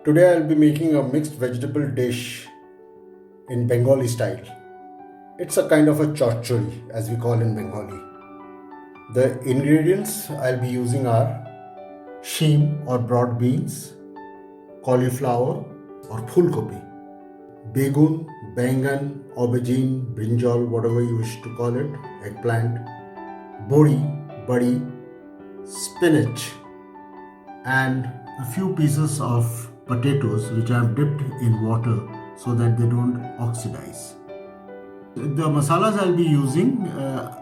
Today I'll be making a mixed vegetable dish in Bengali style. It's a kind of a chorchori as we call in Bengali. The ingredients I'll be using are sheem or broad beans, cauliflower or fulgopi, begun, bangan, aubergine, brinjal, whatever you wish to call it, eggplant, bori, buddy, spinach, and a few pieces of potatoes which I have dipped in water so that they don't oxidize. The masalas I'll be using,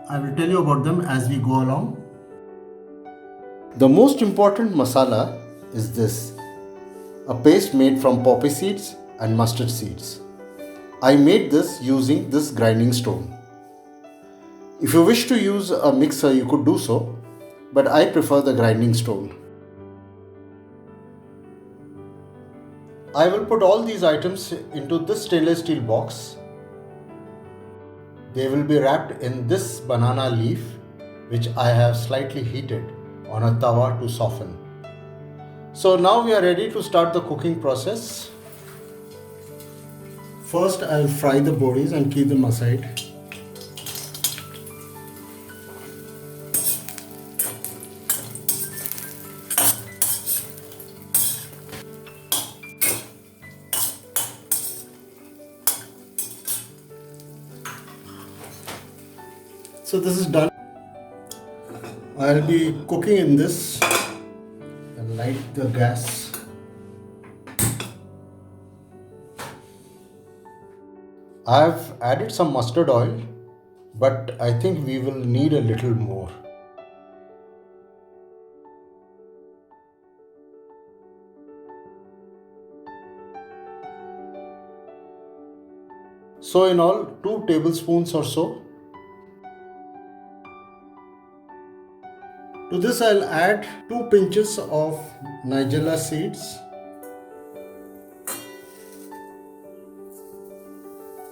I will tell you about them as we go along. The most important masala is this, a paste made from poppy seeds and mustard seeds. I made this using this grinding stone. If you wish to use a mixer, you could do so, but I prefer the grinding stone. I will put all these items into this stainless steel box. They will be wrapped in this banana leaf, which I have slightly heated on a tawa to soften. So now we are ready to start the cooking process. First I'll fry the boris and keep them aside. So this is done. I'll be cooking in this and light the gas. I've added some mustard oil, but I think we will need a little more. So in all, 2 tablespoons or so. To this I'll add 2 pinches of nigella seeds,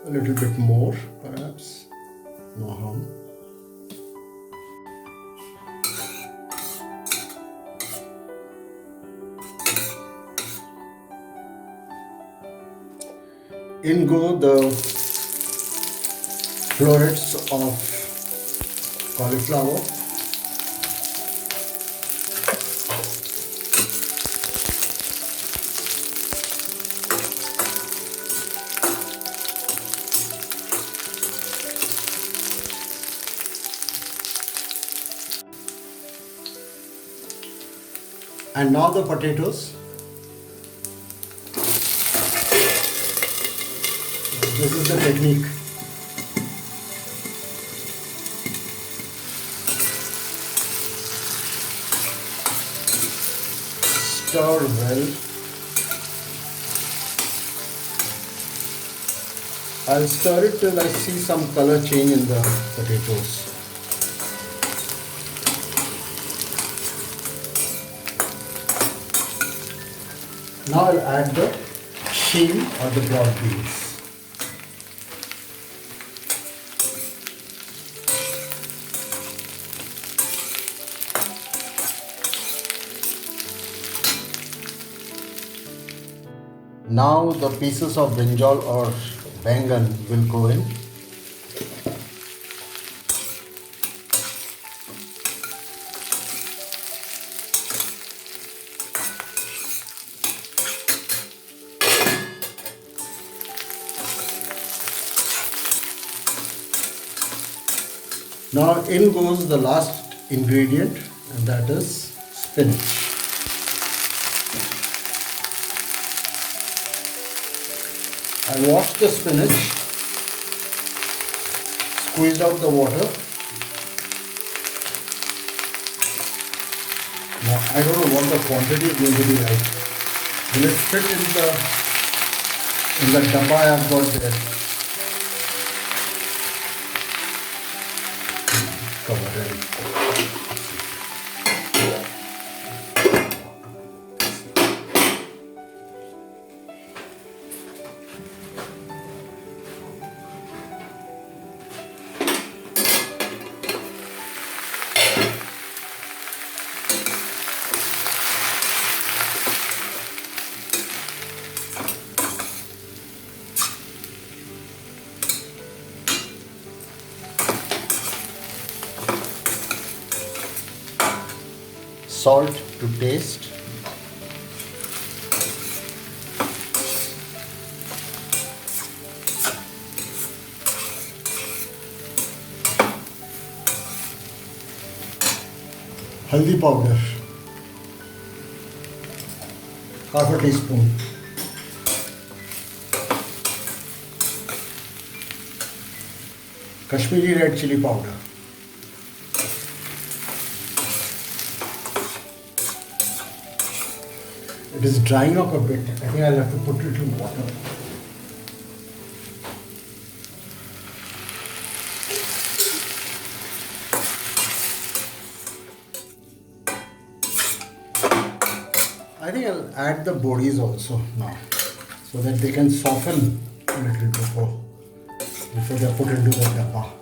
a little bit more perhaps, no harm. In go the florets of cauliflower. And now the potatoes. This is the technique. Stir well. I'll stir it till I see some color change in the potatoes. Now I'll add the sheem or the broad beans. Now the pieces of brinjal or bangan will go in. Now in goes the last ingredient, and that is spinach. I washed the spinach, squeezed out the water. Now I don't know what the quantity is going to be like. Will it fit in the dabba I have got there? Cover it. salt to taste. Haldi powder, half a teaspoon. Kashmiri red chili powder. It is drying up a bit. I think I'll have to put it in water. I think I'll add the bodis also now so that they can soften a little before they're put into the dabba.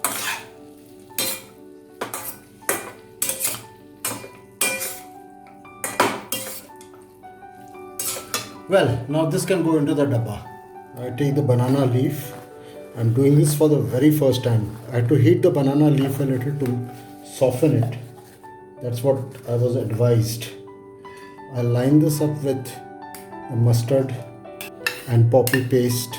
Well, now this can go into the dabba. I take the banana leaf. I'm doing this for the very first time. I had to heat the banana leaf a little to soften it. That's what I was advised. I line this up with the mustard and poppy paste.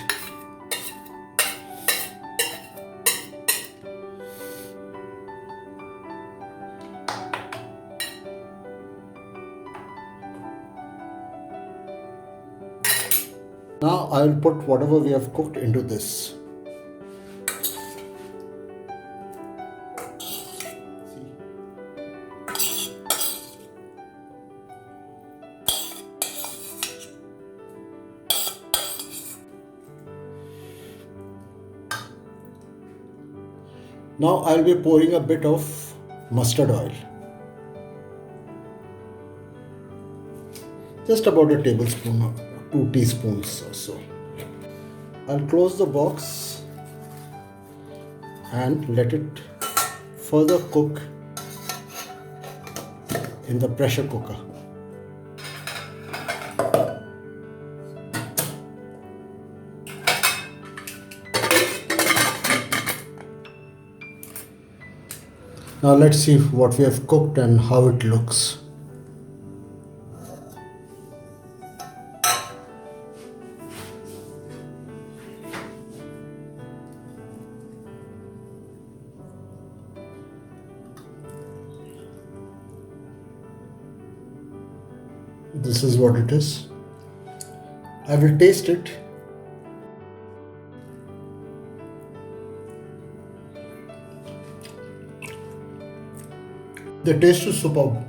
Now I will put whatever we have cooked into this. Now I will be pouring a bit of mustard oil. Just about a tablespoon or 2 teaspoons or so. I'll close the box and let it further cook in the pressure cooker. Now let's see what we have cooked and how it looks. This is what it is. I will taste it. The taste is superb.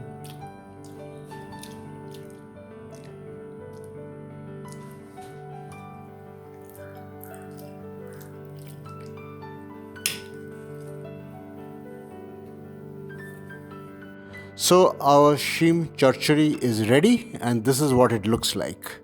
So our Sheem chorchori is ready and this is what it looks like.